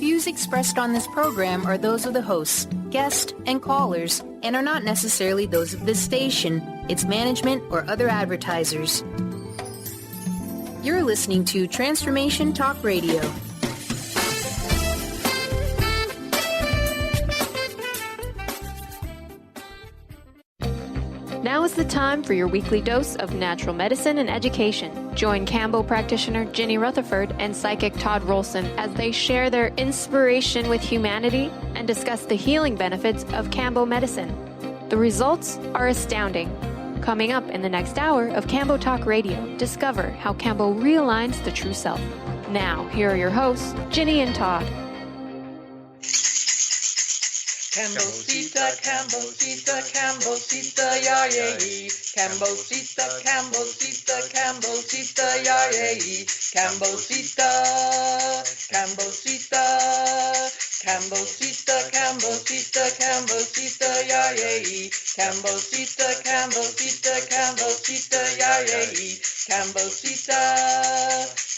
Views expressed on this program are those of the hosts, guests, and callers, and are not necessarily those of this station, its management, or other advertisers. You're listening to Transformation Talk Radio. Now is the time for your weekly dose of natural medicine and education. Join Kambo practitioner Ginny Rutherford and psychic Todd Rolson as they share their inspiration with humanity and discuss the healing benefits of Kambo medicine. The results are astounding. Coming up in the next hour of Kambo Talk Radio, discover how Kambo realigns the true self. Now, here are your hosts, Ginny and Todd. Cambosita, Cambosita, Cambosita, ya yay. Cambosita, Cambosita, Cambosita, ya yay. Cambosita, Cambosita, Cambosita, Cambosita, Cambosita, ya yay. Cambosita, Cambosita, Cambosita, ya yay. Cambosita,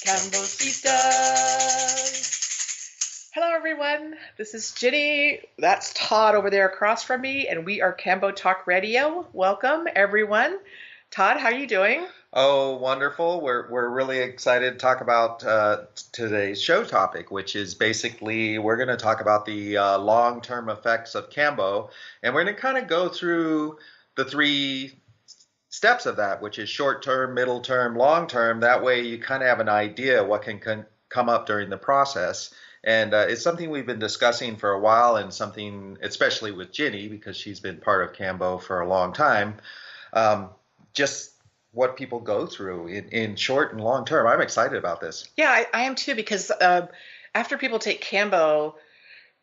Cambosita. Hello, everyone. This is Ginny. That's Todd over there across from me, and we are Kambo Talk Radio. Welcome, everyone. Todd, how are you doing? Oh, wonderful. We're really excited to talk about today's show topic, which is basically we're going to talk about the long-term effects of Kambo, and we're going to kind of go through the three steps of that, which is short-term, middle-term, long-term. That way you kind of have an idea what can come up during the process. And it's something we've been discussing for a while, and something, especially with Ginny, because she's been part of Kambo for a long time, just what people go through in short and long term. I'm excited about this. Yeah, I am too, because after people take Kambo,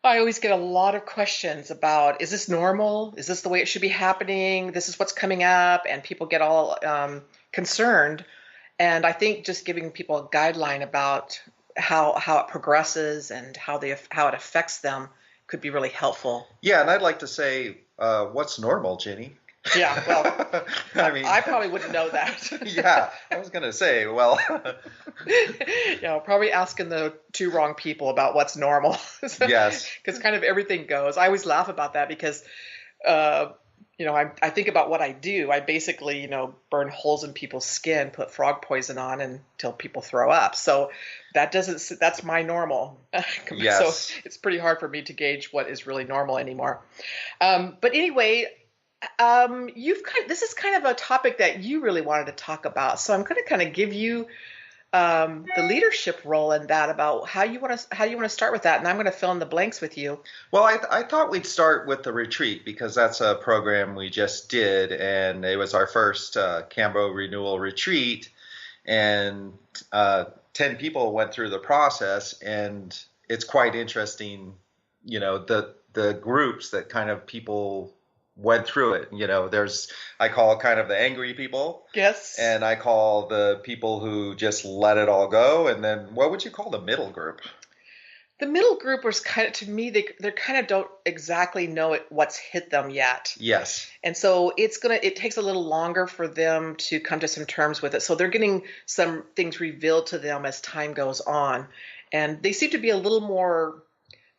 I always get a lot of questions about, is this normal? Is this the way it should be happening? This is what's coming up, and people get all concerned. And I think just giving people a guideline about how it progresses and how it affects them could be really helpful. Yeah, and I'd like to say, what's normal, Ginny? Yeah, well, I probably wouldn't know that. Yeah, I was going to say, well. Probably asking the two wrong people about what's normal. Yes. Because kind of everything goes. I always laugh about that because, I think about what I do. I basically, burn holes in people's skin, put frog poison on until people throw up. So that's my normal. Yes. So it's pretty hard for me to gauge what is really normal anymore. But anyway, this is kind of a topic that you really wanted to talk about. So I'm going to kind of give you the leadership role in that, about how you want to start with that, and I'm going to fill in the blanks with you. Well, I thought we'd start with the retreat, because that's a program we just did, and it was our first Kambo renewal retreat, and 10 people went through the process, and it's quite interesting, the groups that kind of people went through it. I call kind of the angry people. Yes. And I call the people who just let it all go. And then what would you call the middle group? The middle group was kind of, to me, they kind of don't exactly know what's hit them yet. Yes. And so it takes a little longer for them to come to some terms with it. So they're getting some things revealed to them as time goes on. And they seem to be a little more,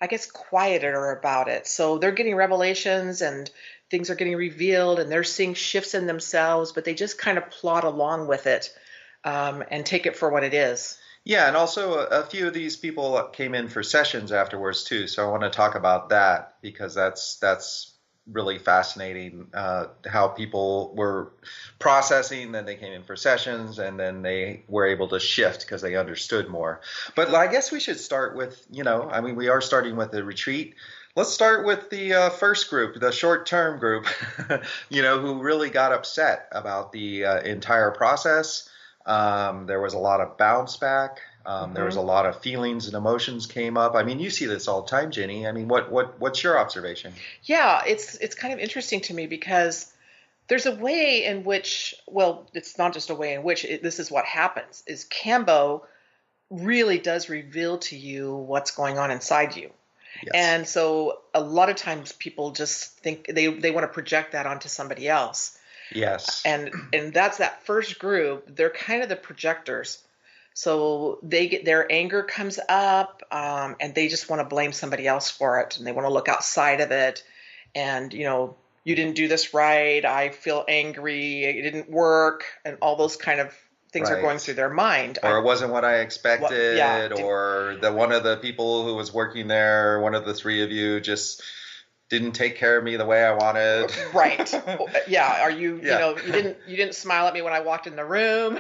I guess, quieter about it. So they're getting revelations and things are getting revealed, and they're seeing shifts in themselves, but they just kind of plod along with it and take it for what it is. Yeah, and also a few of these people came in for sessions afterwards too, so I want to talk about that, because that's really fascinating, how people were processing, then they came in for sessions, and then they were able to shift because they understood more. But I guess we should start with, we are starting with the retreat. Let's start with the first group, the short-term group, who really got upset about the entire process. There was a lot of bounce back. There was a lot of feelings and emotions came up. You see this all the time, Ginny. What's your observation? Yeah, it's kind of interesting to me, because there's a way in which, well, it's not just a way in which, this is what happens, is Kambo really does reveal to you what's going on inside you. Yes. And so a lot of times people just think they want to project that onto somebody else. Yes. And that's that first group. They're kind of the projectors. So their anger comes up, and they just want to blame somebody else for it, and they want to look outside of it. And you didn't do this right. I feel angry. It didn't work, and all those kind of things are going through their mind. Or it wasn't what I expected, or one of the people who was working there, one of the three of you just didn't take care of me the way I wanted. Right. Yeah. Are you, you didn't smile at me when I walked in the room.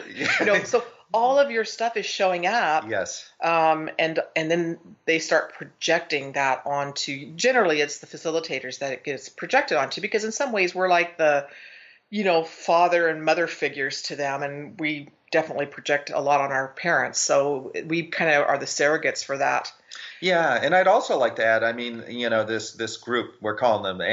So all of your stuff is showing up. Yes. And then they start projecting that onto, generally it's the facilitators that it gets projected onto, because in some ways we're like the, father and mother figures to them. And we definitely project a lot on our parents. So we kind of are the surrogates for that. Yeah, and I'd also like to add, I mean, this group, we're calling them the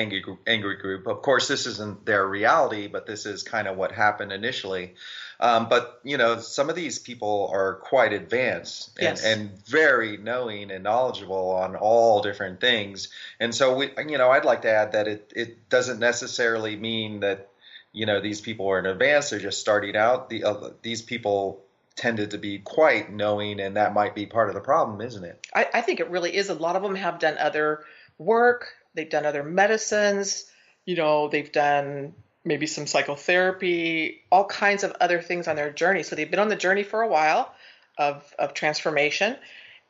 angry group. Of course, this isn't their reality, but this is kind of what happened initially. But some of these people are quite advanced and very knowing and knowledgeable on all different things. And so I'd like to add that it doesn't necessarily mean that these people are in advance. They're just starting out. These people tended to be quite knowing, and that might be part of the problem, isn't it? I think it really is. A lot of them have done other work. They've done other medicines. They've done maybe some psychotherapy, all kinds of other things on their journey. So they've been on the journey for a while of transformation.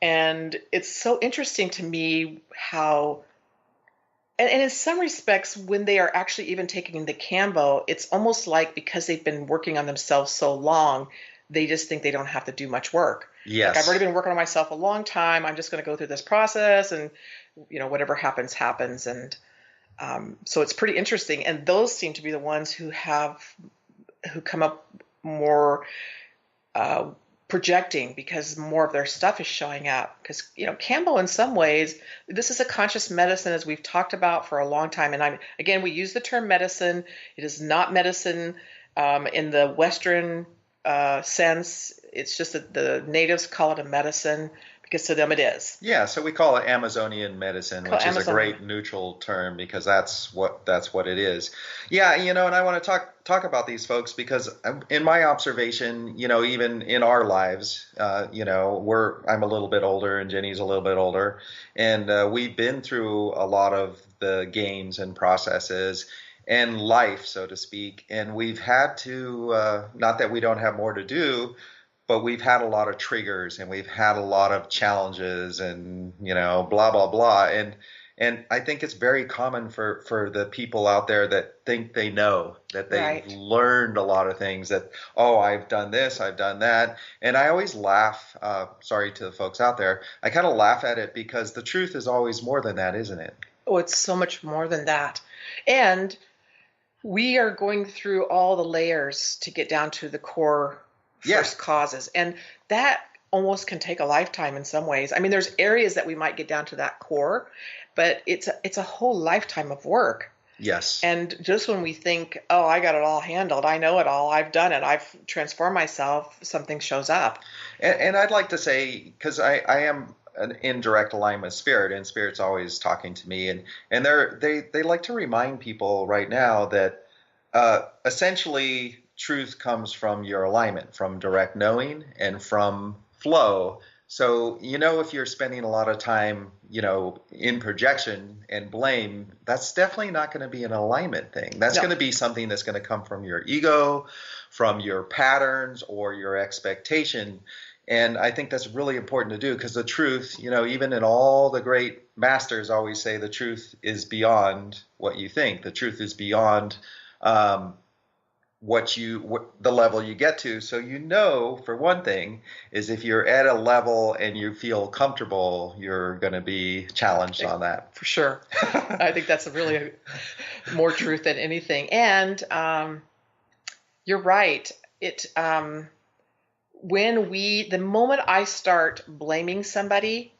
And it's so interesting to me how, and in some respects, when they are actually even taking the Kambo, it's almost like because they've been working on themselves so long, they just think they don't have to do much work. Yes. Like, I've already been working on myself a long time. I'm just going to go through this process, and whatever happens, happens. And so it's pretty interesting. And those seem to be the ones who come up more projecting, because more of their stuff is showing up. Because Kambo, in some ways, this is a conscious medicine, as we've talked about for a long time. And again, we use the term medicine. It is not medicine in the Western sense. It's just that the natives call it a medicine because to them it is. Yeah, so we call it Amazonian medicine, which is a great neutral term because that's what it is. Yeah, and I want to talk about these folks because in my observation, even in our lives, I'm a little bit older and Jenny's a little bit older, and we've been through a lot of the games and processes and life, so to speak. And we've had to, not that we don't have more to do, but we've had a lot of triggers and we've had a lot of challenges and, blah, blah, blah. And I think it's very common for the people out there that think they know, that they've learned a lot of things, that, I've done this, I've done that. And I always laugh, sorry to the folks out there, I kind of laugh at it because the truth is always more than that, isn't it? Oh, it's so much more than that. And we are going through all the layers to get down to the core first causes. And that almost can take a lifetime in some ways. I mean, there's areas that we might get down to that core, but it's a whole lifetime of work. Yes. And just when we think, I got it all handled, I know it all, I've done it, I've transformed myself, something shows up. And I'd like to say, because I am in direct alignment with Spirit, and Spirit's always talking to me, and they like to remind people right now that essentially truth comes from your alignment, from direct knowing and from flow. So, if you're spending a lot of time, in projection and blame, that's definitely not going to be an alignment thing. That's going to be something that's going to come from your ego, from your patterns or your expectation. And I think that's really important to do because the truth, even in all the great masters always say the truth is beyond what you think. The truth is beyond the level you get to. So for one thing, is if you're at a level and you feel comfortable, you're going to be challenged on that. For sure. I think that's really more truth than anything. And you're right. The moment I start blaming somebody,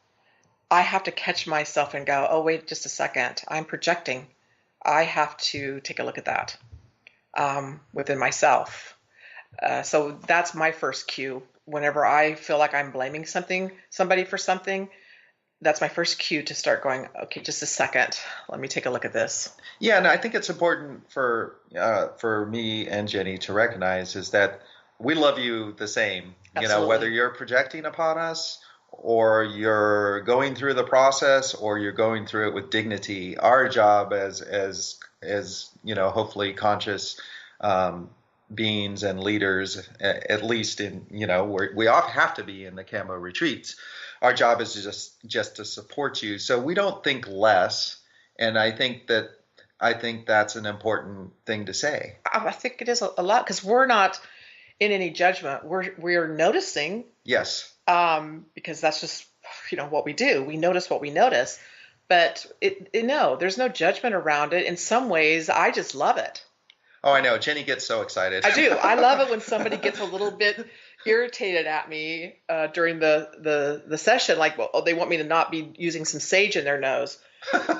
I have to catch myself and go, oh, wait just a second. I'm projecting. I have to take a look at that within myself. So that's my first cue. Whenever I feel like I'm blaming somebody for something, that's my first cue to start going, okay, just a second. Let me take a look at this. Yeah, and I think it's important for me and Jenny to recognize is that we love you the same. Absolutely. Whether you're projecting upon us or you're going through the process or you're going through it with dignity. Our job as hopefully conscious beings and leaders, at least in, we all have to be in the Kambo retreats. Our job is just to support you. So we don't think less. And I think that's an important thing to say. I think it is a lot, because we're not in any judgment. We're noticing. Yes. Because that's just, what we do. We notice what we notice, but there's no judgment around it. In some ways, I just love it. Oh, I know. Jenny gets so excited. I do. I love it when somebody gets a little bit irritated at me during the session, like, they want me to not be using some sage in their nose.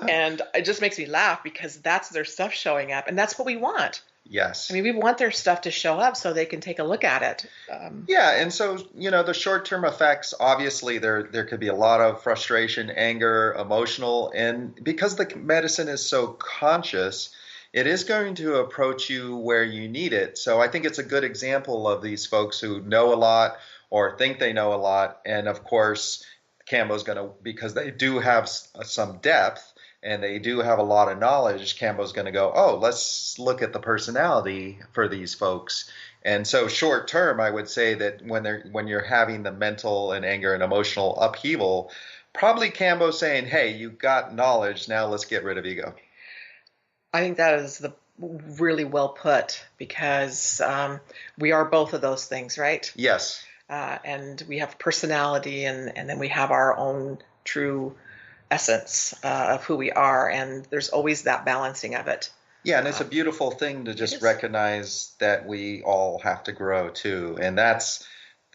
And it just makes me laugh, because that's their stuff showing up, and that's what we want. Yes. I mean, we want their stuff to show up so they can take a look at it. And so, the short-term effects, obviously there could be a lot of frustration, anger, emotional, and because the medicine is so conscious, it is going to approach you where you need it. So I think it's a good example of these folks who know a lot or think they know a lot. And of course, Kambo's going to, because they do have some depth, and they do have a lot of knowledge, Kambo's going to go, oh, let's look at the personality for these folks. And so short term, I would say that when you're having the mental and anger and emotional upheaval, probably Kambo's saying, hey, you've got knowledge, now let's get rid of ego. I think that is really well put, because we are both of those things, right? Yes. And we have personality, and then we have our own true essence of who we are, and there's always that balancing of it. Yeah, and it's a beautiful thing to just recognize that we all have to grow too, and that's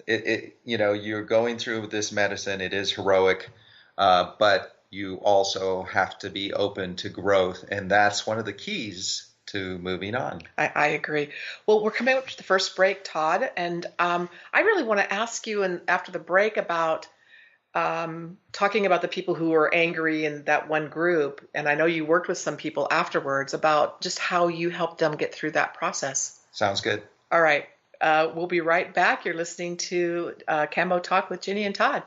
it. You're going through this medicine; it is heroic, but you also have to be open to growth, and that's one of the keys to moving on. I agree. Well, we're coming up to the first break, Todd, and I really want to ask you, after the break, about talking about the people who were angry in that one group. And I know you worked with some people afterwards, about just how you helped them get through that process. Sounds good. All right. We'll be right back. You're listening to Kambo Talk with Ginny and Todd.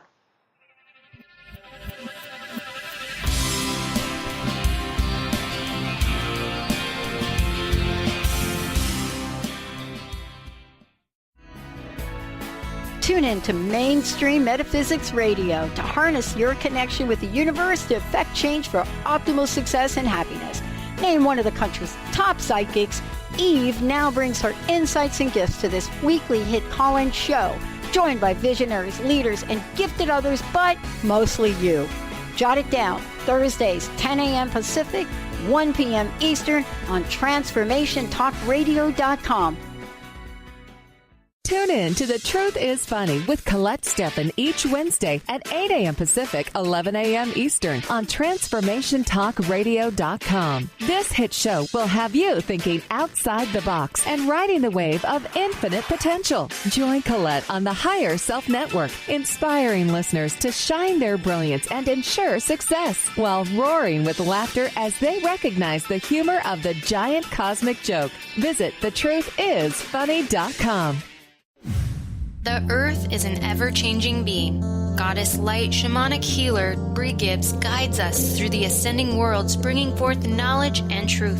Tune in to Mainstream Metaphysics Radio to harness your connection with the universe to effect change for optimal success and happiness. Named one of the country's top psychics, Eve now brings her insights and gifts to this weekly hit call-in show, joined by visionaries, leaders, and gifted others, but mostly you. Jot it down, Thursdays, 10 a.m. Pacific, 1 p.m. Eastern on TransformationTalkRadio.com. Tune in to The Truth is Funny with Colette Steffen each Wednesday at 8 a.m. Pacific, 11 a.m. Eastern on TransformationTalkRadio.com. This hit show will have you thinking outside the box and riding the wave of infinite potential. Join Colette on the Higher Self Network, inspiring listeners to shine their brilliance and ensure success while roaring with laughter as they recognize the humor of the giant cosmic joke. Visit thetruthисfunny.com. The Earth is an ever-changing being. Goddess Light Shamanic Healer Bree Gibbs guides us through the ascending worlds, bringing forth knowledge and truth.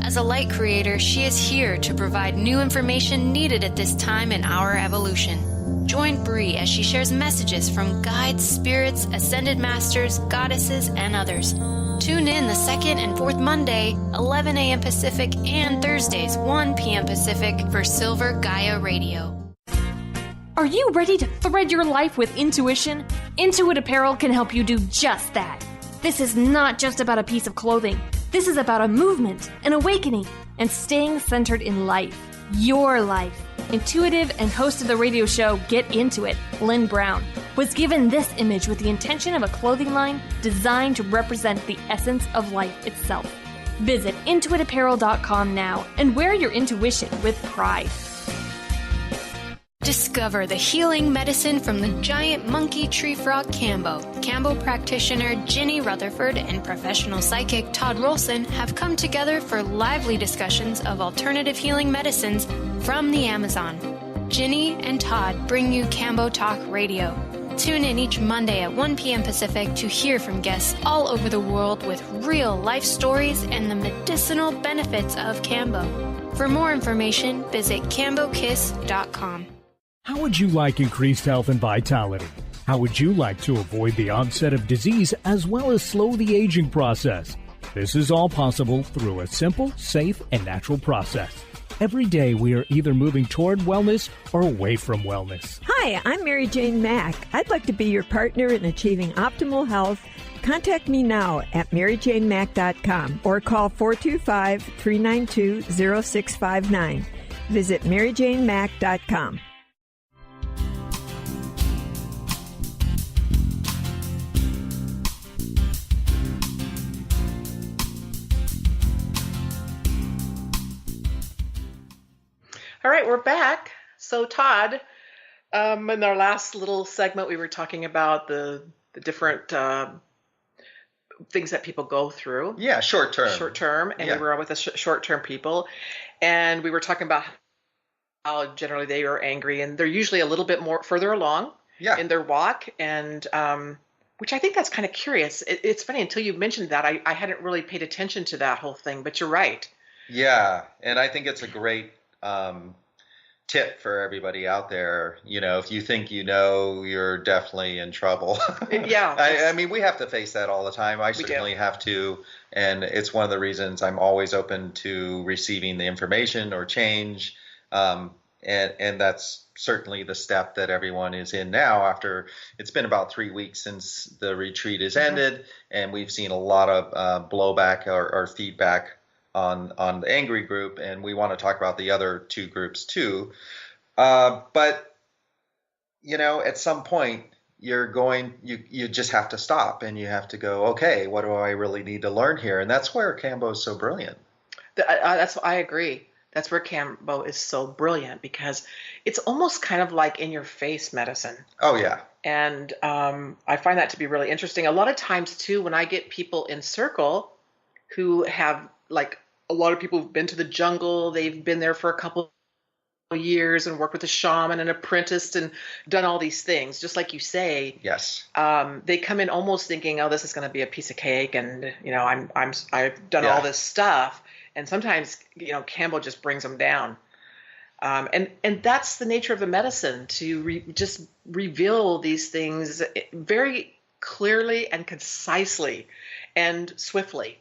As a light creator, she is here to provide new information needed at this time in our evolution. Join Bree as she shares messages from guides, spirits, ascended masters, goddesses, and others. Tune in the second and fourth Monday, 11 a.m. Pacific, and Thursdays, 1 p.m. Pacific for Silver Gaia Radio. Are you ready to thread your life with intuition? Intuit Apparel can help you do just that. This is not just about a piece of clothing. This is about a movement, an awakening, and staying centered in life. Your life. Intuitive and host of the radio show Get Into It, Lynn Brown, was given this image with the intention of a clothing line designed to represent the essence of life itself. Visit intuitapparel.com now and wear your intuition with pride. Discover the healing medicine from the giant monkey tree frog Kambo. Kambo practitioner Ginny Rutherford and professional psychic Todd Rolson have come together for lively discussions of alternative healing medicines from the Amazon. Ginny and Todd bring you Kambo Talk Radio. Tune in each Monday at 1 p.m. Pacific to hear from guests all over the world with real life stories and the medicinal benefits of Kambo. For more information, visit kambokiss.com. How would you like increased health and vitality? How would you like to avoid the onset of disease as well as slow the aging process? This is all possible through a simple, safe, and natural process. Every day we are either moving toward wellness or away from wellness. Hi, I'm Mary Jane Mack. I'd like to be your partner in achieving optimal health. Contact me now at maryjanemack.com or call 425-392-0659. Visit maryjanemack.com. All right, we're back. So Todd, in our last little segment, we were talking about the different things that people go through. Yeah, short term. And we were with the short term people, and we were talking about how generally they are angry, and they're usually a little bit more further along in their walk, and which I think that's kind of curious. It's funny, until you mentioned that, I hadn't really paid attention to that whole thing, but you're right. Yeah, and I think it's a great tip for everybody out there. If you think you're definitely in trouble. Yeah. I mean, we have to face that all the time. I certainly have to. And it's one of the reasons I'm always open to receiving the information or change. And that's certainly the step that everyone is in now after it's been about 3 weeks since the retreat has ended. And we've seen a lot of blowback or feedback on the angry group, and we want to talk about the other two groups too. But at some point you just have to stop and you have to go, okay, what do I really need to learn here? And that's where Kambo is so brilliant. I agree. That's where Kambo is so brilliant, because it's almost kind of like in your face medicine. Oh yeah. And I find that to be really interesting. A lot of times too, when I get people in circle who have, like, a lot of people who've been to the jungle, they've been there for a couple of years and worked with a shaman and apprenticed and done all these things, just like you say. Yes. They come in almost thinking, oh, this is going to be a piece of cake, and I've done all this stuff, and sometimes Kambo just brings them down. And that's the nature of the medicine, to just reveal these things very clearly and concisely and swiftly.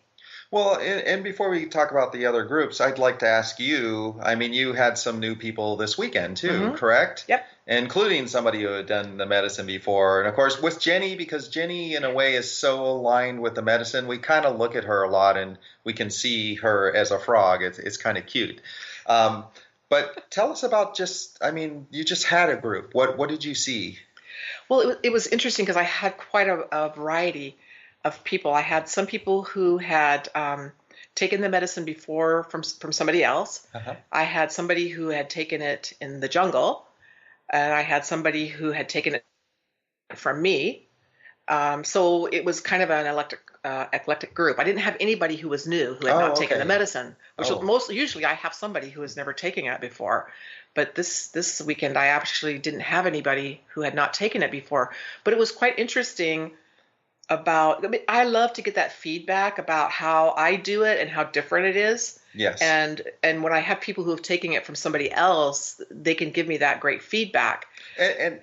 Well, and before we talk about the other groups, I'd like to ask you, I mean, you had some new people this weekend too, correct? Yep. Including somebody who had done the medicine before. And of course, with Jenny, because Jenny in a way is so aligned with the medicine, we kind of look at her a lot and we can see her as a frog. It's kind of cute. But tell us about you just had a group. What did you see? Well, it was interesting because I had quite a variety of people. I had some people who had taken the medicine before from somebody else. I had somebody who had taken it in the jungle, and I had somebody who had taken it from me. So it was kind of an eclectic group. I didn't have anybody who was new, who had not taken the medicine, which usually I have somebody who has never taken it before. But this weekend, I actually didn't have anybody who had not taken it before. But it was quite interesting. I love to get that feedback about how I do it and how different it is. Yes. And when I have people who have taken it from somebody else, they can give me that great feedback. And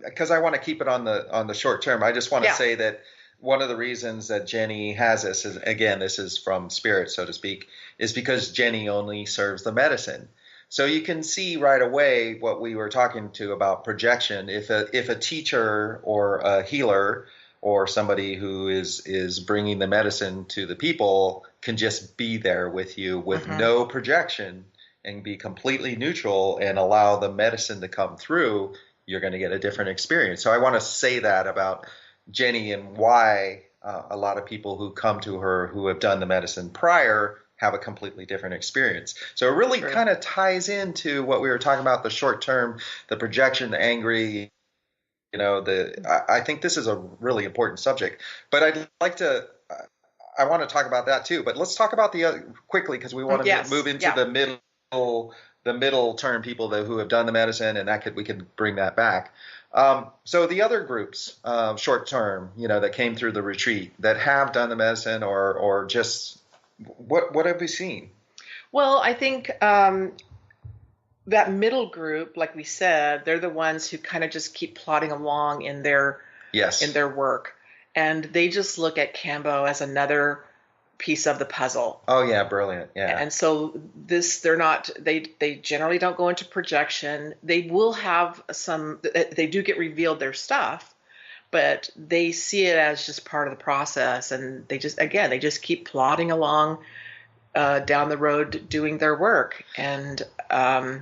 because I want to keep it on the short term, I just want to say that one of the reasons that Jenny has this is, again, this is from spirit, so to speak, is because Jenny only serves the medicine. So you can see right away what we were talking to about projection. If a teacher or a healer or somebody who is bringing the medicine to the people can just be there with you with no projection and be completely neutral and allow the medicine to come through, you're going to get a different experience. So I want to say that about Jenny and why a lot of people who come to her who have done the medicine prior have a completely different experience. So it really kind of ties into what we were talking about, the short term, the projection, the angry. I think this is a really important subject, but I want to talk about that too. But let's talk about the other quickly, because we want to move into the middle the middle term people who have done the medicine, and we could bring that back. So the other groups, short term, that came through the retreat that have done the medicine or just what have we seen? Well, I think that middle group, like we said, they're the ones who kind of just keep plodding along in their work, and they just look at Kambo as another piece of the puzzle. Oh yeah, brilliant. Yeah. And so they generally don't go into projection. They will have they do get revealed their stuff, but they see it as just part of the process, and they just keep plodding along down the road doing their work. And I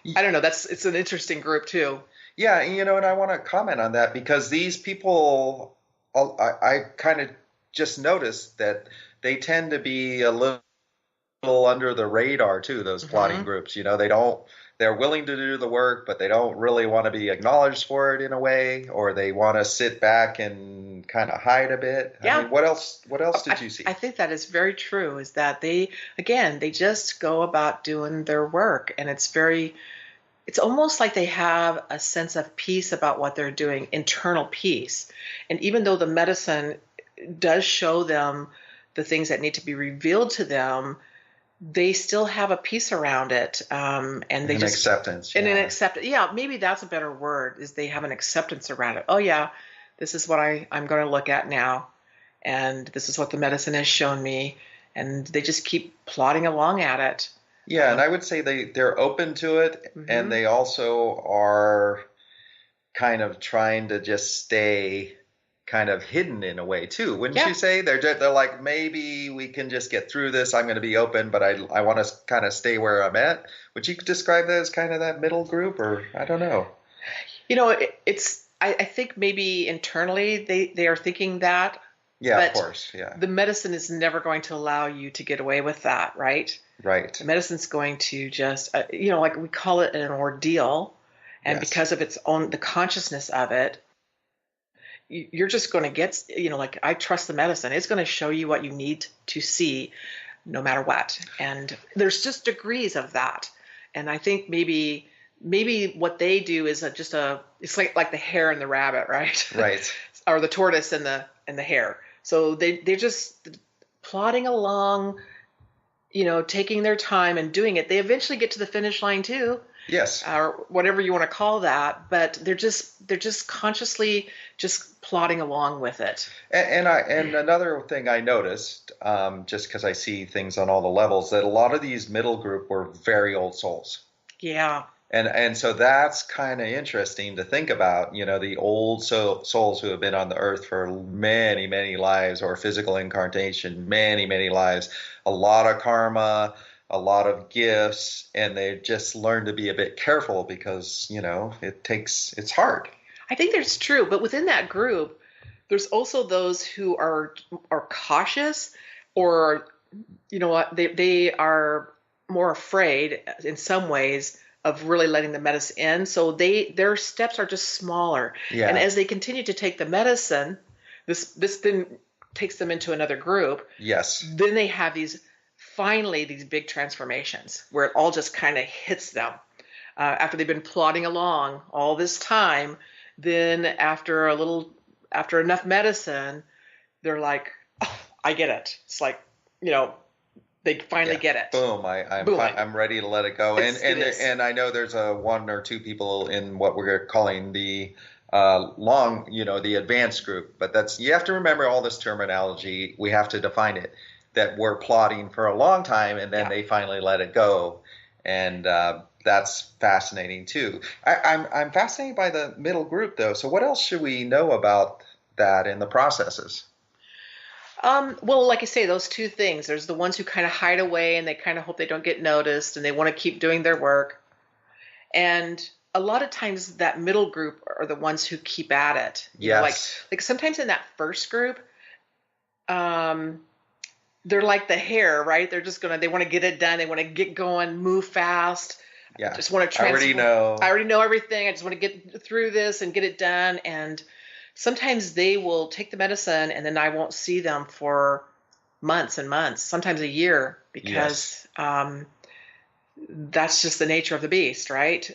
don't know, it's an interesting group too. Yeah, and I want to comment on that because these people, I kind of just noticed that they tend to be a little under the radar too, those plotting groups. They're willing to do the work, but they don't really want to be acknowledged for it in a way, or they want to sit back and kind of hide a bit. Yeah. I mean, what else did you see? I think that is very true, is that they just go about doing their work, and it's almost like they have a sense of peace about what they're doing, internal peace. And even though the medicine does show them the things that need to be revealed to them, they still have a peace around it, and they an just acceptance. And an acceptance. Yeah, maybe that's a better word. Is they have an acceptance around it. Oh yeah, this is what I'm going to look at now, and this is what the medicine has shown me, and they just keep plodding along at it. Yeah, and I would say they're open to it, and they also are kind of trying to just stay kind of hidden in a way too, wouldn't you say? They're like, maybe we can just get through this. I'm going to be open, but I want to kind of stay where I'm at. Would you describe that as kind of that middle group, or I don't know? I think maybe internally they are thinking that. Yeah, but of course. Yeah. The medicine is never going to allow you to get away with that, right? Right. The medicine's going to just, like we call it an ordeal, and because of the consciousness of it, you're just going to get, like, I trust the medicine. It's going to show you what you need to see no matter what. And there's just degrees of that. And I think maybe what they do is it's like the hare and the rabbit, right? Right. Or the tortoise and the hare. So they're just plodding along, taking their time and doing it. They eventually get to the finish line too. Yes. Or whatever you want to call that, but they're just consciously just plodding along with it. And another thing I noticed, just because I see things on all the levels, that a lot of these middle group were very old souls. Yeah. And so that's kind of interesting to think about, the old souls who have been on the earth for many, many lives, or physical incarnation, many, many lives, a lot of karma, a lot of gifts, and they just learn to be a bit careful because, it's hard. I think that's true. But within that group, there's also those who are cautious, or, they are more afraid in some ways of really letting the medicine in. So their steps are just smaller. Yeah. And as they continue to take the medicine, this then takes them into another group. Yes. Then they have these big transformations where it all just kind of hits them after they've been plodding along all this time. Then after enough medicine, they're like, oh, I get it. It's like, they finally get it. Boom! I'm ready to let it go. And I know there's one or two people in what we're calling the the advanced group. But you have to remember all this terminology. We have to define it. That we're plotting for a long time, and then they finally let it go, and that's fascinating too. I'm fascinated by the middle group though. So what else should we know about that in the processes? Well, like I say, those two things. There's the ones who kind of hide away and they kind of hope they don't get noticed and they want to keep doing their work. And a lot of times that middle group are the ones who keep at it. Yes. Like sometimes in that first group, they're like the hare, right? They want to get it done. They want to get going, move fast. Yeah. Just want to I already know everything. I just want to get through this and get it done. And sometimes they will take the medicine and then I won't see them for months and months, sometimes a year, because that's just the nature of the beast, right?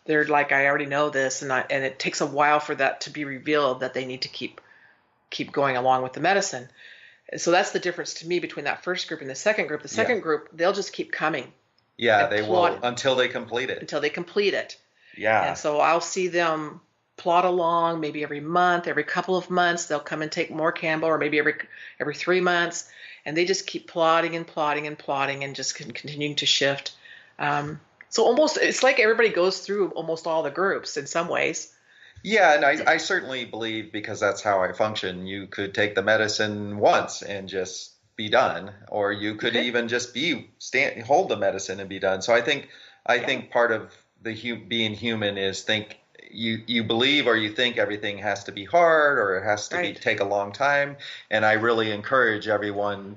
They're like, I already know this, and it takes a while for that to be revealed that they need to keep going along with the medicine. So that's the difference to me between that first group and the second group. The second group, they'll just keep coming. Yeah, they will until they complete it. Until they complete it. Yeah. And so I'll see them plod along, maybe every month, every couple of months, they'll come and take more Kambo, or maybe every 3 months, and they just keep plodding and plodding and plodding and just continuing to shift. So almost, it's like everybody goes through almost all the groups in some ways. Yeah, and I certainly believe, because that's how I function, you could take the medicine once and just be done, or you could even just hold the medicine and be done. So I think part of being human is you believe or you think everything has to be hard, or it has to take a long time. And I really encourage everyone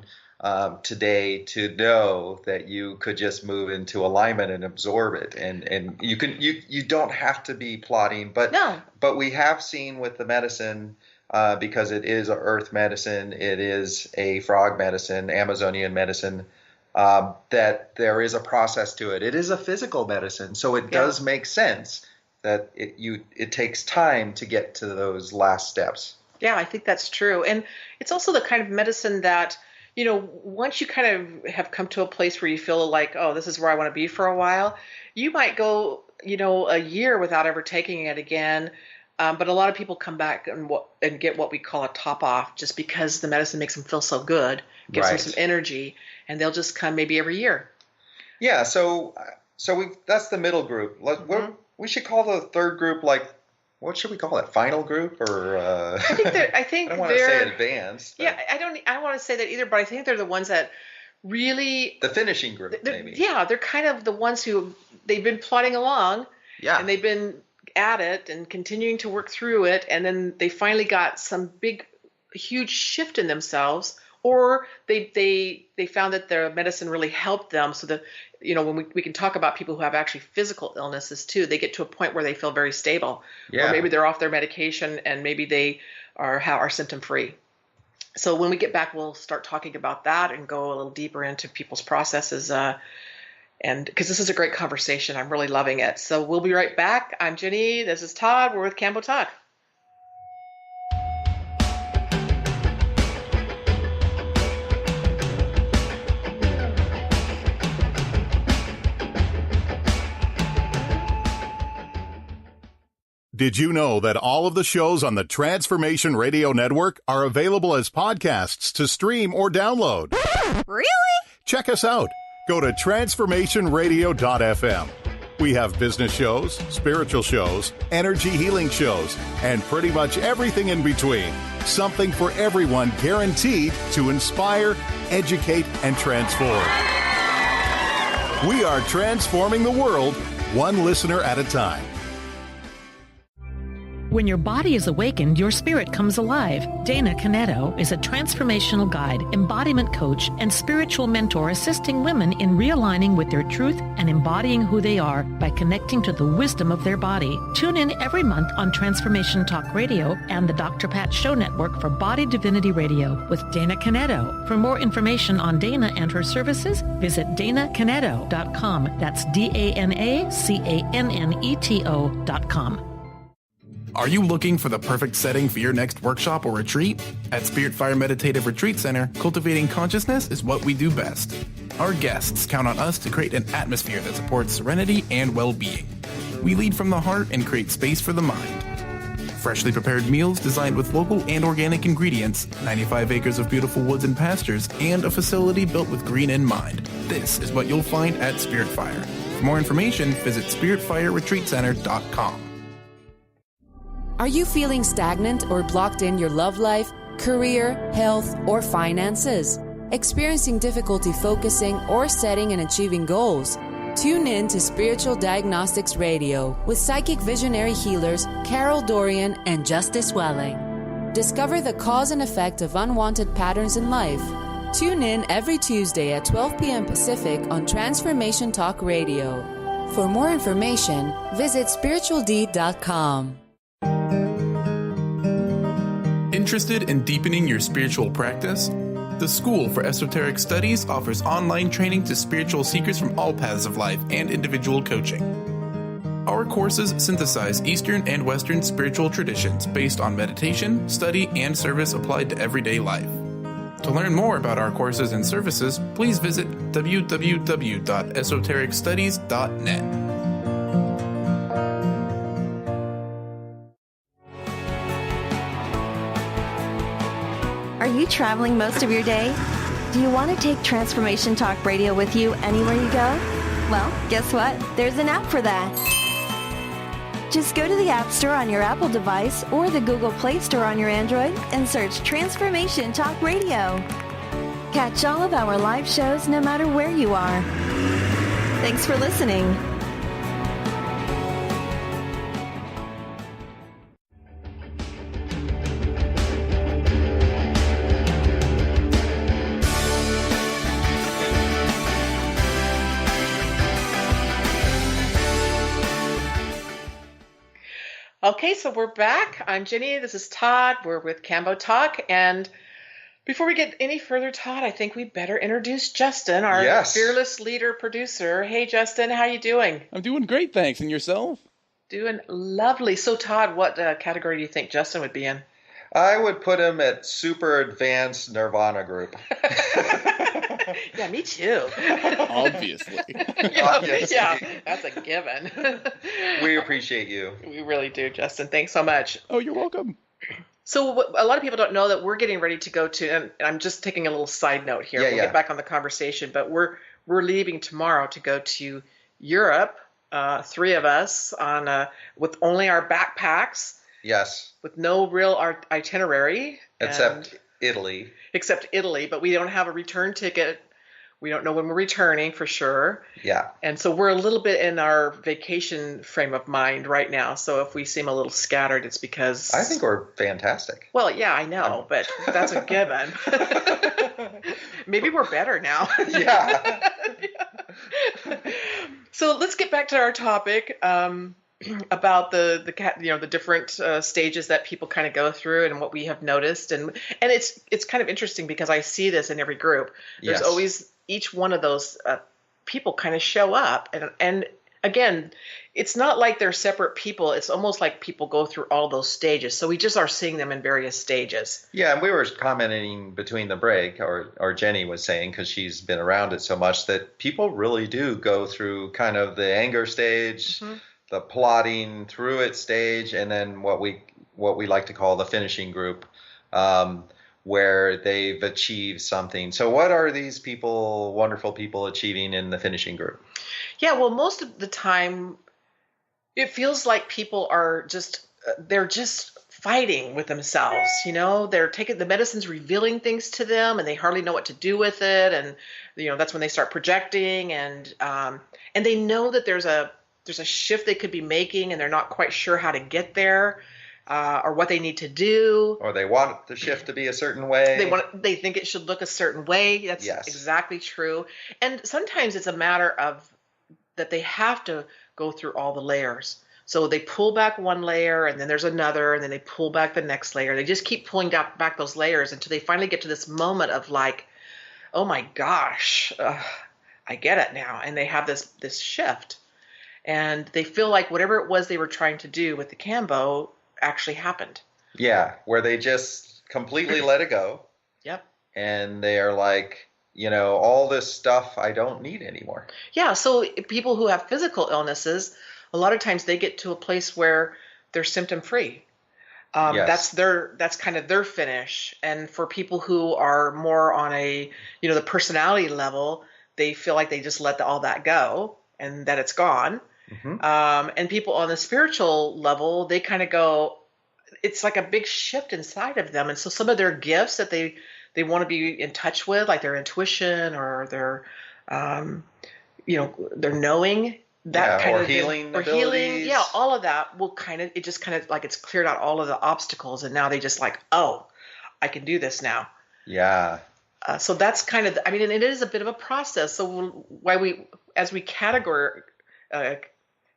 today to know that you could just move into alignment and absorb it, and you don't have to be plotting, but we have seen with the medicine, because it is an earth medicine, it is a frog medicine, Amazonian medicine, that there is a process to it. It is a physical medicine, so it does make sense that it takes time to get to those last steps. Yeah, I think that's true. And it's also the kind of medicine that, once you kind of have come to a place where you feel like, oh, this is where I want to be for a while, you might go, a year without ever taking it again. But a lot of people come back and get what we call a top off, just because the medicine makes them feel so good, gives them some energy, and they'll just come maybe every year. Yeah. So that's the middle group. We should call the third group, like, what should we call it? Final group, or I think I don't want to say advanced. Yeah, I don't want to say that either, but I think they're the ones that really, the finishing group, maybe. Yeah, they're kind of the ones who they've been plodding along. Yeah. And they've been at it and continuing to work through it, and then they finally got some huge shift in themselves, or they found that their medicine really helped them, so that when we can talk about people who have actually physical illnesses too, they get to a point where they feel very stable, or maybe they're off their medication and maybe they are symptom free. So when we get back, we'll start talking about that and go a little deeper into people's processes, and because this is a great conversation, I'm really loving it. So we'll be right back. I'm Ginny. This is Todd. We're with Kambo Talk. Did you know that all of the shows on the Transformation Radio Network are available as podcasts to stream or download? Really? Check us out. Go to transformationradio.fm. We have business shows, spiritual shows, energy healing shows, and pretty much everything in between. Something for everyone, guaranteed to inspire, educate, and transform. We are transforming the world, one listener at a time. When your body is awakened, your spirit comes alive. Dana Canetto is a transformational guide, embodiment coach, and spiritual mentor assisting women in realigning with their truth and embodying who they are by connecting to the wisdom of their body. Tune in every month on Transformation Talk Radio and the Dr. Pat Show Network for Body Divinity Radio with Dana Canetto. For more information on Dana and her services, visit danacanetto.com. That's DANACANNETO.com. Are you looking for the perfect setting for your next workshop or retreat? At Spirit Fire Meditative Retreat Center, cultivating consciousness is what we do best. Our guests count on us to create an atmosphere that supports serenity and well-being. We lead from the heart and create space for the mind. Freshly prepared meals designed with local and organic ingredients, 95 acres of beautiful woods and pastures, and a facility built with green in mind. This is what you'll find at Spirit Fire. For more information, visit spiritfireretreatcenter.com. Are you feeling stagnant or blocked in your love life, career, health, or finances? Experiencing difficulty focusing or setting and achieving goals? Tune in to Spiritual Diagnostics Radio with psychic visionary healers Carol Dorian and Justice Welling. Discover the cause and effect of unwanted patterns in life. Tune in every Tuesday at 12 p.m. Pacific on Transformation Talk Radio. For more information, visit spiritualdeed.com. Interested in deepening your spiritual practice? The School for Esoteric Studies offers online training to spiritual seekers from all paths of life and individual coaching. Our courses synthesize Eastern and Western spiritual traditions based on meditation, study, and service applied to everyday life. To learn more about our courses and services, please visit www.esotericstudies.net. Are you traveling most of your day? Do you want to take Transformation Talk Radio with you anywhere you go? Well, guess what? There's an app for that. Just go to the App Store on your Apple device or the Google Play Store on your Android and search Transformation Talk Radio. Catch all of our live shows no matter where you are. Thanks for listening. Okay, so we're back. I'm Ginny. This is Todd. We're with Kambo Talk. And before we get any further, Todd, I think we better introduce Justin, our fearless leader producer. Hey, Justin, how you doing? I'm doing great, thanks. And yourself? Doing lovely. So, Todd, what category do you think Justin would be in? I would put him at super advanced Nirvana group. Yeah, me too. Obviously. Yeah, that's a given. We appreciate you. We really do, Justin. Thanks so much. Oh, you're welcome. So a lot of people don't know that we're getting ready to go to, and I'm just taking a little side note here. We'll get back on the conversation, but we're leaving tomorrow to go to Europe, 3 of us, on with only our backpacks. Yes. With no real itinerary. Except Italy. Except Italy, but we don't have a return ticket. We don't know when we're returning for sure. Yeah. And so we're a little bit in our vacation frame of mind right now. So if we seem a little scattered, it's because... I think we're fantastic. Well, yeah, I know, but that's a given. Maybe we're better now. Yeah. So let's get back to our topic. About the different stages that people kind of go through and what we have noticed, and it's kind of interesting because I see this in every group. There's always each one of those people kind of show up, and again, it's not like they're separate people. It's almost like people go through all those stages. So we just are seeing them in various stages. Yeah, and we were commenting between the break, or Jenny was saying, because she's been around it so much, that people really do go through kind of the anger stage. Mm-hmm. The plotting through it stage, and then what we like to call the finishing group, where they've achieved something. So what are these people, wonderful people, achieving in the finishing group? Yeah, well, most of the time it feels like people are they're just fighting with themselves. They're taking the medicine's revealing things to them, and they hardly know what to do with it, and that's when they start projecting, and they know that there's a shift they could be making, and they're not quite sure how to get there, or what they need to do. Or they want the shift to be a certain way. They think it should look a certain way. That's exactly true. And sometimes it's a matter of that they have to go through all the layers. So they pull back one layer, and then there's another, and then they pull back the next layer. They just keep pulling back those layers until they finally get to this moment of like, oh my gosh, I get it now. And they have this shift. And they feel like whatever it was they were trying to do with the Kambo actually happened. Yeah, where they just completely let it go. Yep. And they are like, all this stuff I don't need anymore. Yeah, so people who have physical illnesses, a lot of times they get to a place where they're symptom free. That's kind of their finish. And for people who are more on the personality level, they feel like they just let all that go and that it's gone. Mm-hmm. And people on the spiritual level, they kind of go, it's like a big shift inside of them. And so some of their gifts that they want to be in touch with, like their intuition or their, their knowing, that kind of healing abilities. Healing, all of that will it just kind of like it's cleared out all of the obstacles. And now they just like, oh, I can do this now. Yeah. So that's kind of, and it is a bit of a process. So as we categorize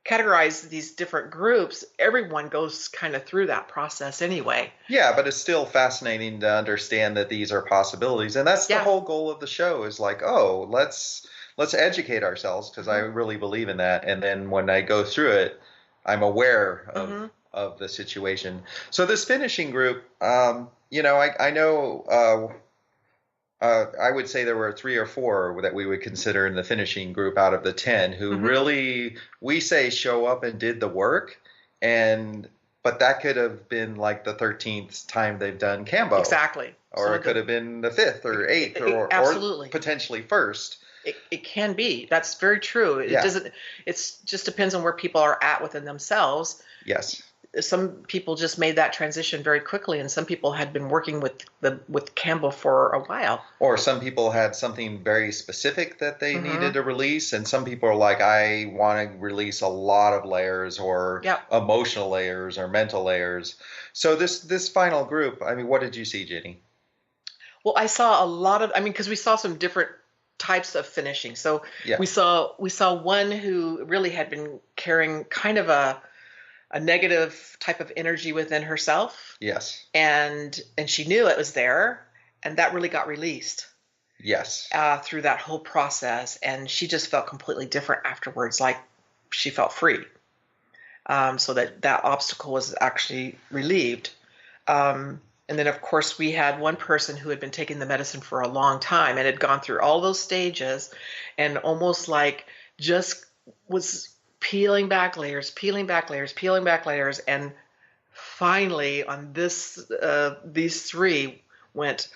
categorize these different groups, everyone goes kind of through that process anyway. Yeah, but it's still fascinating to understand that these are possibilities. And that's the whole goal of the show is like, oh, let's educate ourselves, because I really believe in that. And then when I go through it, I'm aware of the situation. So this finishing group, you know, I know I would say there were 3 or 4 that we would consider in the finishing group out of the 10 who really, we say, show up and did the work. But that could have been like the 13th time they've done Kambo. Exactly. Or it could have been the 5th or 8th or potentially first. It can be. That's very true. It doesn't. It's just depends on where people are at within themselves. Yes. Some people just made that transition very quickly, and some people had been working with Kambo for a while. Or some people had something very specific that they needed to release, and some people are like, I want to release a lot of layers, or emotional layers, or mental layers. So this final group, I mean, what did you see, Ginny? Well, I saw a lot of. I mean, because we saw some different types of finishing. So we saw one who really had been carrying kind of a negative type of energy within herself. Yes. And she knew it was there, and that really got released. Yes. Through that whole process, and she just felt completely different afterwards, like she felt free. So that obstacle was actually relieved. And then, of course, we had one person who had been taking the medicine for a long time and had gone through all those stages and almost like just was peeling back layers. And finally on these 3 went,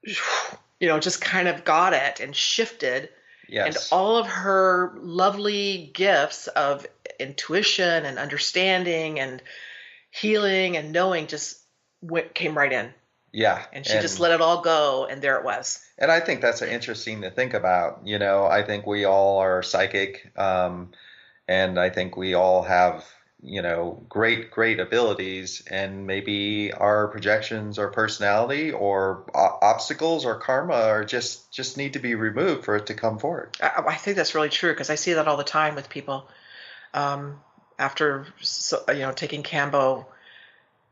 just kind of got it and shifted. Yes. And all of her lovely gifts of intuition and understanding and healing and knowing just came right in. Yeah. And she just let it all go, and there it was. And I think that's interesting to think about. I think we all are psychic, and I think we all have, great abilities, and maybe our projections or personality or obstacles or karma are just need to be removed for it to come forward. I think that's really true, because I see that all the time with people. After, taking Kambo,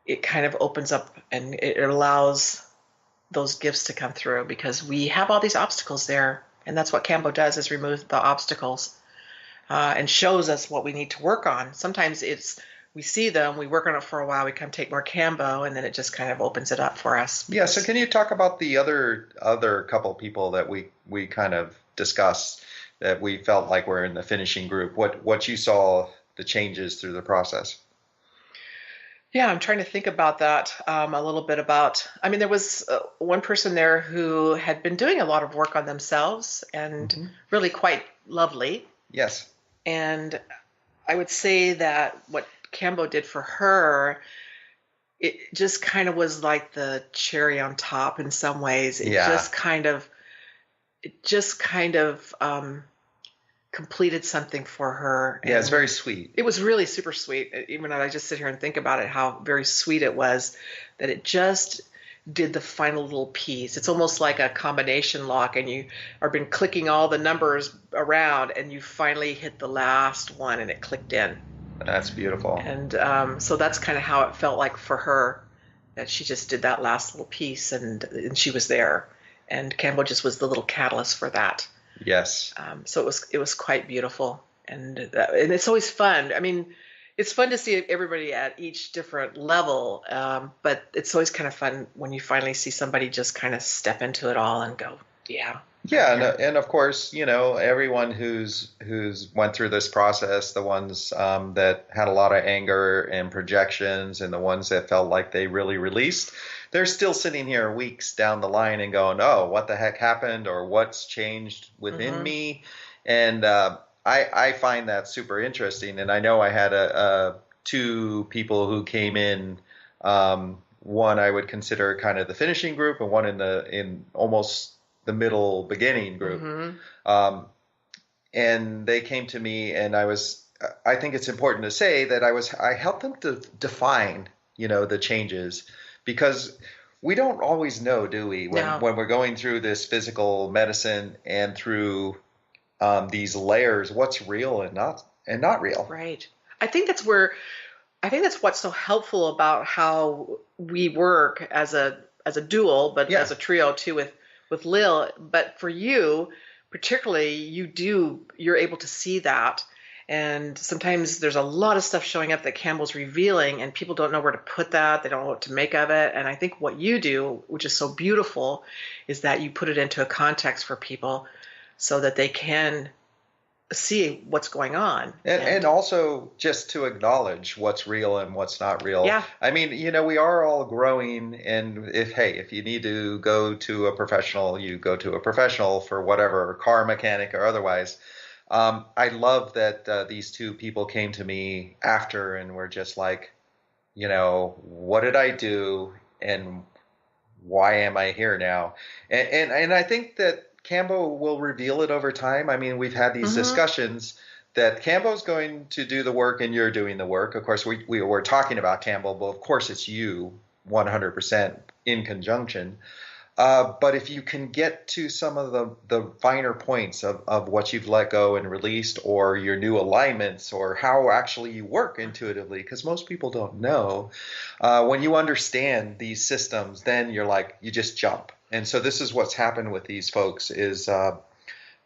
it kind of opens up and it allows those gifts to come through, because we have all these obstacles there. And that's what Kambo does, is remove the obstacles and shows us what we need to work on. Sometimes we see them, we work on it for a while, we come take more Kambo, and then it just kind of opens it up for us. Yeah. So can you talk about the other couple people that we kind of discussed that we felt like were in the finishing group? What you saw, the changes through the process? Yeah, I'm trying to think about that a little bit about, there was one person there who had been doing a lot of work on themselves and really quite lovely. Yes. And I would say that what Kambo did for her, it just kind of was like the cherry on top in some ways. It just kind of completed something for her. Yeah, it's very sweet. It was really super sweet. Even though I just sit here and think about it, how very sweet it was that it just did the final little piece. It's almost like a combination lock, and you have been clicking all the numbers around, and you finally hit the last one, and it clicked in. That's beautiful. And so that's kind of how it felt like for her, that she just did that last little piece, and she was there. And Kambo just was the little catalyst for that. Yes. So it was quite beautiful, and it's always fun. It's fun to see everybody at each different level, but it's always kind of fun when you finally see somebody just kind of step into it all and go, yeah. Yeah, and of course, everyone who's went through this process, the ones that had a lot of anger and projections, and the ones that felt like they really released, they're still sitting here weeks down the line and going, oh, what the heck happened, or what's changed within me? And I find that super interesting. And I know I had 2 people who came in, one I would consider kind of the finishing group, and one in almost the middle beginning group. And they came to me, and I think it's important to say that I helped them to define, the changes. Because we don't always know, do we, when we're going through this physical medicine and through these layers, what's real and not real. Right. I think that's what's so helpful about how we work as a dual, but as a trio too with Lil. But for you, particularly, you're able to see that. And sometimes there's a lot of stuff showing up that Kambo's revealing, and people don't know where to put that. They don't know what to make of it. And I think what you do, which is so beautiful, is that you put it into a context for people so that they can see what's going on. And also just to acknowledge what's real and what's not real. Yeah. I mean, we are all growing, and if you need to go to a professional, you go to a professional for whatever, car mechanic or otherwise. I love that these two people came to me after and were just like, what did I do and why am I here now? And I think that Kambo will reveal it over time. I mean, we've had these discussions that Kambo's going to do the work and you're doing the work. Of course, we were talking about Kambo, but of course it's you 100% in conjunction. But if you can get to some of the finer points of what you've let go and released, or your new alignments, or how actually you work intuitively, because most people don't know, when you understand these systems, then you're like, you just jump. And so this is what's happened with these folks is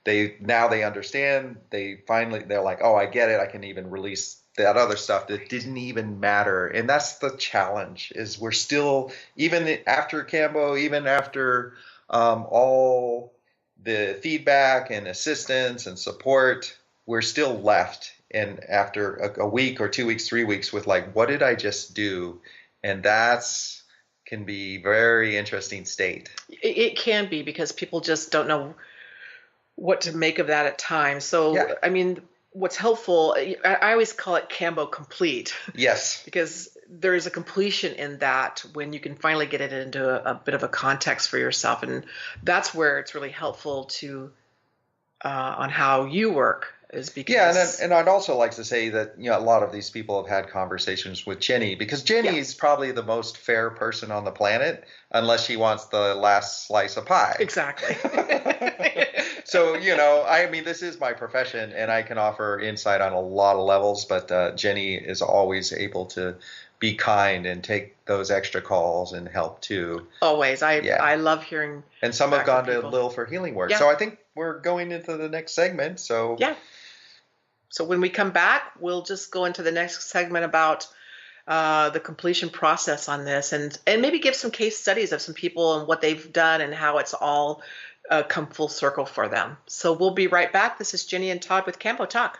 they understand. They're like, oh, I get it. I can even release that other stuff that didn't even matter. And that's the challenge, is we're still, even after Kambo, even after all the feedback and assistance and support, we're still left. And after a week or 2 weeks, 3 weeks with like, what did I just do? And that's can be very interesting state. It can be, because people just don't know what to make of that at times. So, yeah. I mean, what's helpful, I always call it Kambo complete. Yes. Because there is a completion in that when you can finally get it into a bit of a context for yourself. And that's where it's really helpful to, on how you work. Is because... Yeah, and I'd also like to say that a lot of these people have had conversations with Ginny, because Ginny is probably the most fair person on the planet, unless she wants the last slice of pie. Exactly. So, I mean, this is my profession, and I can offer insight on a lot of levels, but Ginny is always able to be kind and take those extra calls and help too. Always. I love hearing. And some have gone to Lil for healing work. Yeah. So I think we're going into the next segment. So yeah. So when we come back, we'll just go into the next segment about the completion process on this, and maybe give some case studies of some people and what they've done and how it's all come full circle for them. So we'll be right back. This is Ginny and Todd with Kambo Talk.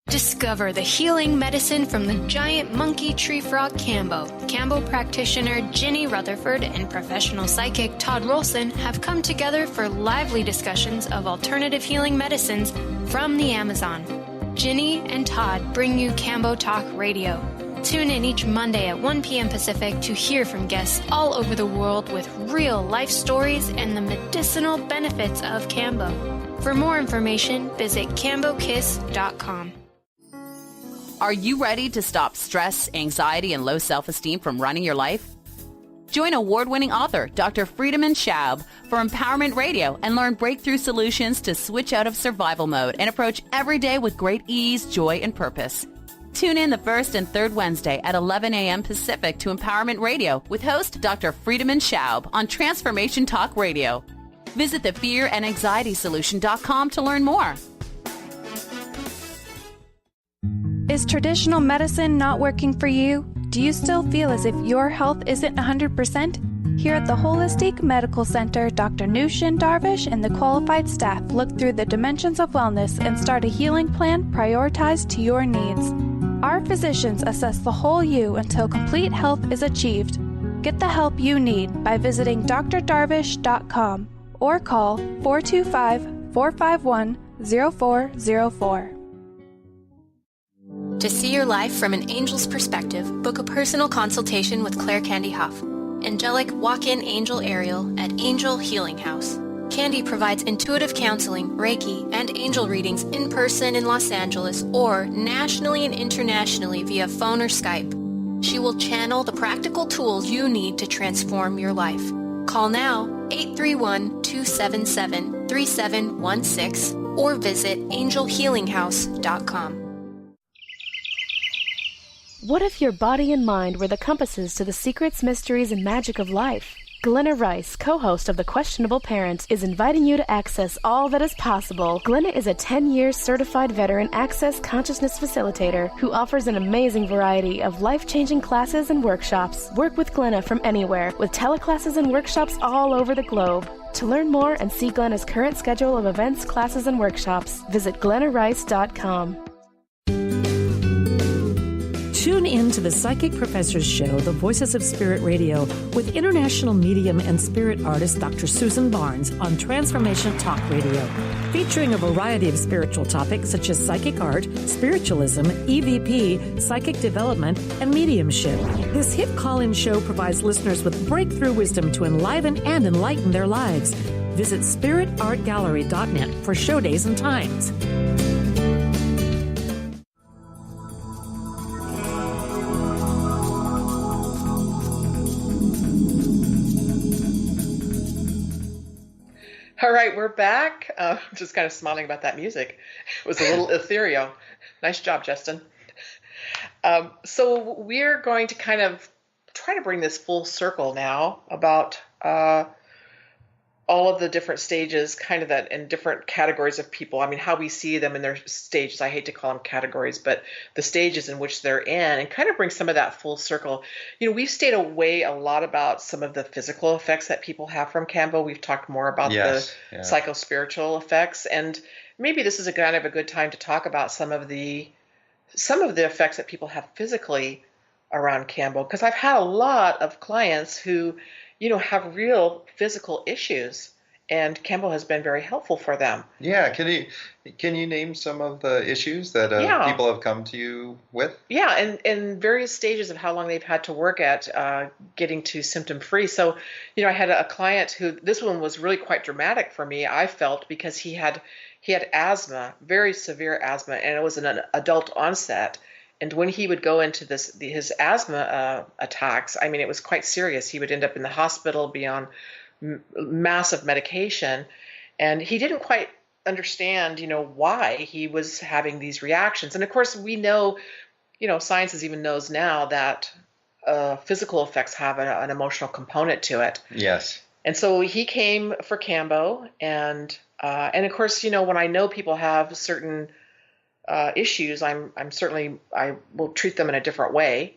Discover the healing medicine from the giant monkey tree frog Kambo. Kambo practitioner Ginny Rutherford and professional psychic Todd Rolson have come together for lively discussions of alternative healing medicines from the Amazon. Ginny and Todd bring you Kambo Talk Radio. Tune in each Monday at 1 p.m. Pacific to hear from guests all over the world with real life stories and the medicinal benefits of Kambo. For more information, visit kambokiss.com. Are you ready to stop stress, anxiety, and low self-esteem from running your life? Join award-winning author Dr. Friedemann Schaub for Empowerment Radio and learn breakthrough solutions to switch out of survival mode and approach every day with great ease, joy, and purpose. Tune in the first and third Wednesday at 11 a.m. Pacific to Empowerment Radio with host Dr. Friedemann Schaub on Transformation Talk Radio. Visit thefearandanxietysolution.com to learn more. Is traditional medicine not working for you? Do you still feel as if your health isn't 100%? Here at the Holistic Medical Center, Dr. Nushin Darvish and the qualified staff look through the dimensions of wellness and start a healing plan prioritized to your needs. Our physicians assess the whole you until complete health is achieved. Get the help you need by visiting drdarvish.com or call 425-451-0404. To see your life from an angel's perspective, book a personal consultation with Claire Candy Huff, angelic walk-in angel Ariel at Angel Healing House. Candy provides intuitive counseling, Reiki, and angel readings in person in Los Angeles or nationally and internationally via phone or Skype. She will channel the practical tools you need to transform your life. Call now 831-277-3716 or visit angelhealinghouse.com. What if your body and mind were the compasses to the secrets, mysteries, and magic of life? Glenna Rice, co-host of The Questionable Parent, is inviting you to access all that is possible. Glenna is a 10-year certified veteran access consciousness facilitator who offers an amazing variety of life-changing classes and workshops. Work with Glenna from anywhere with teleclasses and workshops all over the globe. To learn more and see Glenna's current schedule of events, classes, and workshops, visit glennarice.com. Tune in to the Psychic Professors Show, The Voices of Spirit Radio, with international medium and spirit artist Dr. Susan Barnes on Transformation Talk Radio, featuring a variety of spiritual topics such as psychic art, spiritualism, EVP, psychic development, and mediumship. This hit call-in show provides listeners with breakthrough wisdom to enliven and enlighten their lives. Visit spiritartgallery.net for show days and times. All right, we're back. Just kind of smiling about that music. It was a little ethereal. Nice job, Justin. So we're going to kind of try to bring this full circle now about all of the different stages, kind of that, and different categories of people. I mean, how we see them in their stages. I hate to call them categories, but the stages in which they're in, and kind of bring some of that full circle. You know, we've stayed away a lot about some of the physical effects that people have from Kambo. We've talked more about the psychospiritual effects, and maybe this is a kind of a good time to talk about some of the effects that people have physically around Kambo, because I've had a lot of clients who, you know, have real physical issues, and Kambo has been very helpful for them. Yeah, can you name some of the issues that people have come to you with? Yeah, and various stages of how long they've had to work at getting to symptom free. So, you know, I had a client who, this one was really quite dramatic for me, I felt, because he had asthma, very severe asthma, and it was an adult onset. And when he would go into his asthma attacks, I mean, it was quite serious. He would end up in the hospital, be on massive medication, and he didn't quite understand, you know, why he was having these reactions. And of course, we know, you know, science even knows now that physical effects have an emotional component to it. Yes. And so he came for Kambo, and of course, you know, when I know people have certain issues, I will treat them in a different way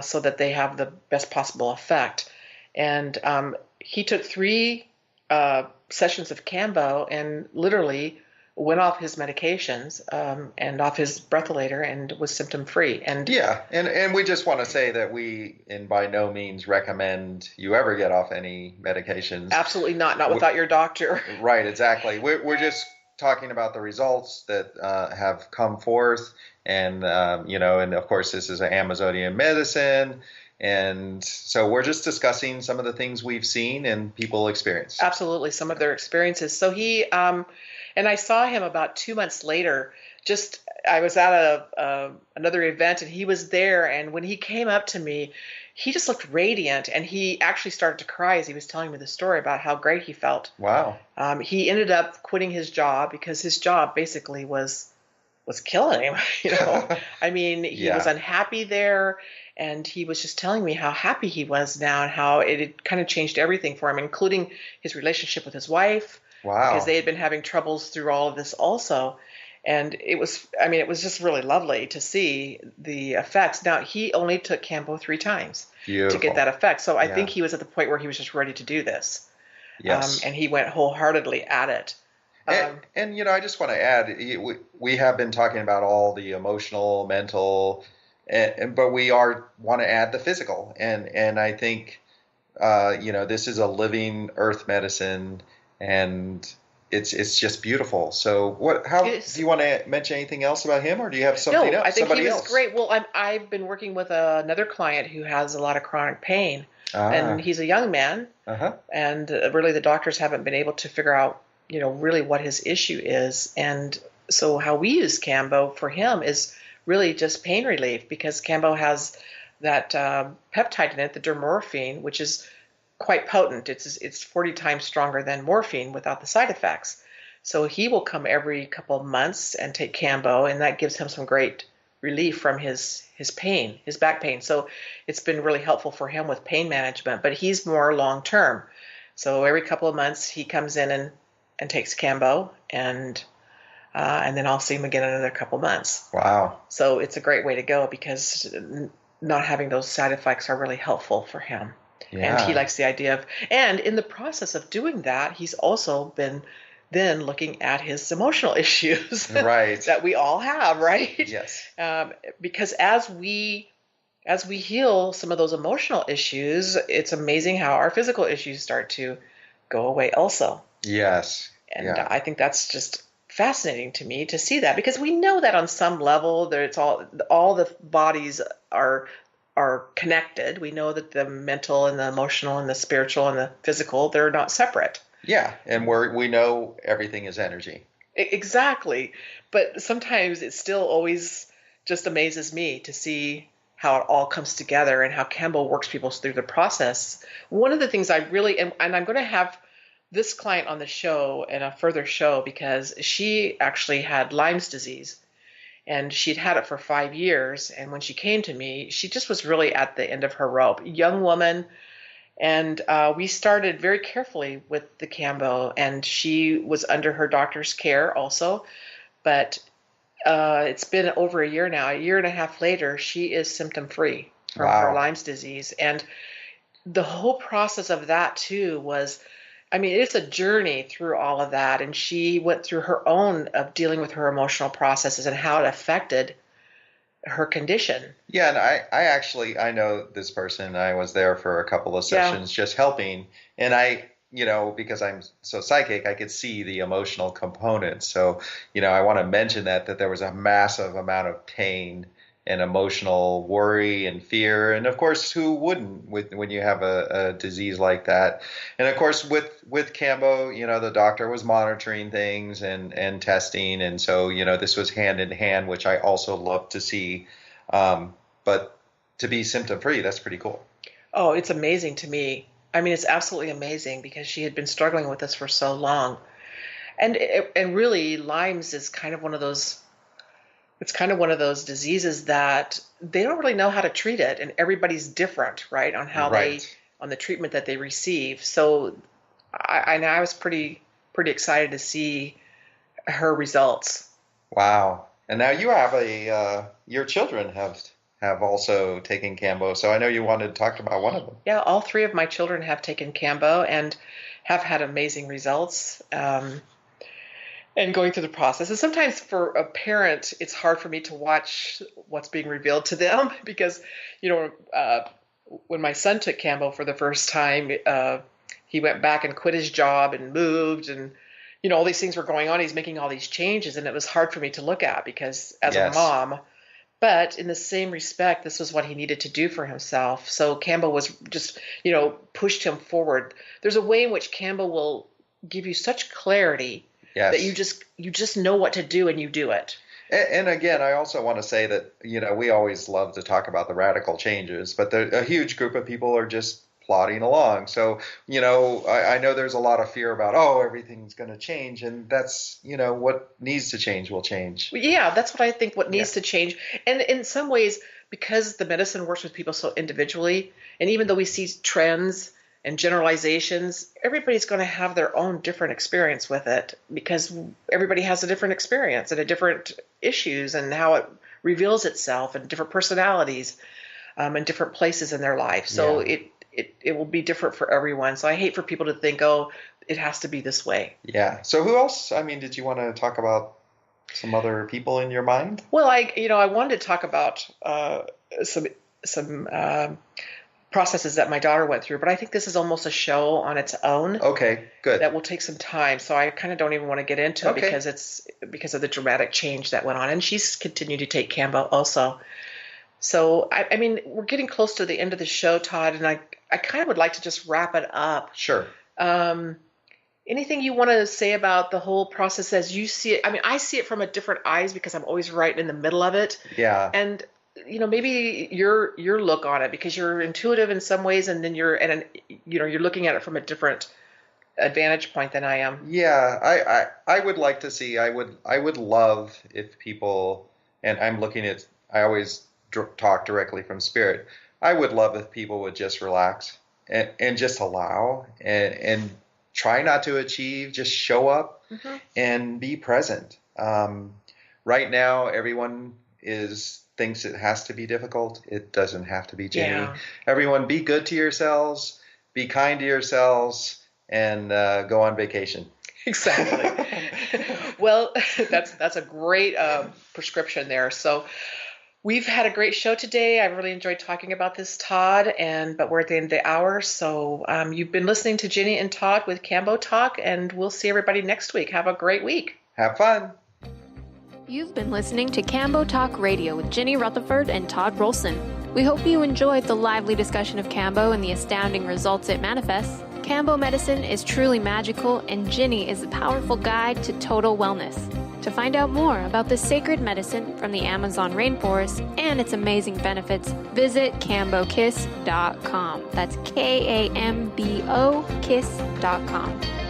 so that they have the best possible effect. And he took 3 sessions of Kambo and literally went off his medications and off his breathalyzer and was symptom free. And and we just want to say that we by no means recommend you ever get off any medications. Absolutely not without your doctor. Right, exactly. We're just talking about the results that have come forth, and you know, and of course this is an Amazonian medicine, and so we're just discussing some of the things we've seen and people experience. Absolutely, some of their experiences. So he and I saw him about 2 months later. I was at another event, and he was there, and when he came up to me, he just looked radiant, and he actually started to cry as he was telling me the story about how great he felt. Wow. He ended up quitting his job because his job basically was killing him. You know, I mean, he was unhappy there, and he was just telling me how happy he was now and how it had kind of changed everything for him, including his relationship with his wife. Wow. Because they had been having troubles through all of this also. And it was just really lovely to see the effects. Now, he only took Kambo 3 times to get that effect. So I think he was at the point where he was just ready to do this. Yes. And he went wholeheartedly at it. And you know, I just want to add, we have been talking about all the emotional, mental, but we want to add the physical. And I think, you know, this is a living earth medicine, and it's just beautiful. So do you want to mention anything else about him, or do you have something else? I think he was great. Well, I've been working with another client who has a lot of chronic pain, and he's a young man, and really the doctors haven't been able to figure out, you know, really what his issue is. And so how we use Kambo for him is really just pain relief, because Kambo has peptide in it, the dermorphine, which is quite potent. It's 40 times stronger than morphine without the side effects. So he will come every couple of months and take Kambo, and that gives him some great relief from his pain, his back pain. So it's been really helpful for him with pain management, but he's more long term. So every couple of months he comes in and takes Kambo, and then I'll see him again in another couple of months. Wow. So it's a great way to go because not having those side effects are really helpful for him. Yeah. And he likes the idea of, and in the process of doing that, he's also been then looking at his emotional issues right. that we all have, right? Yes. Because as we heal some of those emotional issues, it's amazing how our physical issues start to go away also. Yes. And I think that's just fascinating to me to see that, because we know that on some level that it's all the bodies are connected. We know that the mental and the emotional and the spiritual and the physical, they're not separate. Yeah, and we know everything is energy. Exactly. But sometimes it still always just amazes me to see how it all comes together and how Kambo works people through the process. One of the things I really, and I'm going to have this client on the show and a further show because she actually had Lyme's disease. And she'd had it for 5 years. And when she came to me, she just was really at the end of her rope. Young woman. And we started very carefully with the Kambo. And she was under her doctor's care also. But it's been over a year now. A year and a half later, she is symptom-free from her Lyme's disease. And the whole process of that, too, was, I mean, it's a journey through all of that. And she went through her own of dealing with her emotional processes and how it affected her condition. Yeah, and I know this person. I was there for a couple of sessions just helping. And because I'm so psychic, I could see the emotional component. So, I want to mention that there was a massive amount of pain and emotional worry and fear. And of course, who wouldn't when you have a disease like that? And of course, with Kambo, the doctor was monitoring things and testing. And so, this was hand in hand, which I also love to see. But to be symptom free, that's pretty cool. Oh, it's amazing to me. I mean, it's absolutely amazing because she had been struggling with this for so long. And really, Lyme's is kind of one of those, it's kind of one of those diseases that they don't really know how to treat it. And everybody's different, right, on how on the treatment that they receive. So I was pretty excited to see her results. Wow. And now you have your children have also taken Kambo. So I know you wanted to talk about one of them. Yeah, all 3 of my children have taken Kambo and have had amazing results. And going through the process. And sometimes for a parent, it's hard for me to watch what's being revealed to them because, when my son took Kambo for the first time, he went back and quit his job and moved and, all these things were going on. He's making all these changes and it was hard for me to look at because as a mom, but in the same respect, this was what he needed to do for himself. So Kambo was just, pushed him forward. There's a way in which Kambo will give you such clarity that you just know what to do and you do it. And again, I also want to say that, we always love to talk about the radical changes, but a huge group of people are just plodding along. So, I know there's a lot of fear about, everything's going to change. And that's, what needs to change will change. Yeah, that's what I think what needs to change. And in some ways, because the medicine works with people so individually, and even though we see trends and generalizations, everybody's going to have their own different experience with it because everybody has a different experience and a different issues and how it reveals itself and different personalities and different places in their life. So it will be different for everyone. So I hate for people to think, it has to be this way. Yeah. So who else? I mean, did you want to talk about some other people in your mind? Well, I wanted to talk about some processes that my daughter went through, but I think this is almost a show on its own. Okay, good. That will take some time, so I kind of don't even want to get into it because of the dramatic change that went on, and she's continued to take Kambo also. So, I mean, we're getting close to the end of the show, Todd, and I kind of would like to just wrap it up. Sure. Anything you want to say about the whole process as you see it? I mean, I see it from a different eyes because I'm always right in the middle of it. Yeah. And maybe your look on it, because you're intuitive in some ways, and then you're looking at it from a different advantage point than I am. Yeah, I would like to see. I would love if people, and I'm looking at. I always talk directly from spirit. I would love if people would just relax and just allow and try not to achieve. Just show up and be present. Right now, everyone thinks it has to be difficult. It doesn't have to be, Ginny. Yeah. Everyone, be good to yourselves, be kind to yourselves, and go on vacation. Exactly. Well, that's a great prescription there. So we've had a great show today. I really enjoyed talking about this, Todd, but we're at the end of the hour. So you've been listening to Ginny and Todd with Kambo Talk, and we'll see everybody next week. Have a great week. Have fun. You've been listening to Kambo Talk Radio with Ginny Rutherford and Todd Rolson. We hope you enjoyed the lively discussion of Kambo and the astounding results it manifests. Kambo medicine is truly magical, and Ginny is a powerful guide to total wellness. To find out more about this sacred medicine from the Amazon rainforest and its amazing benefits, visit KamboKiss.com. That's KAMBO Kiss.com.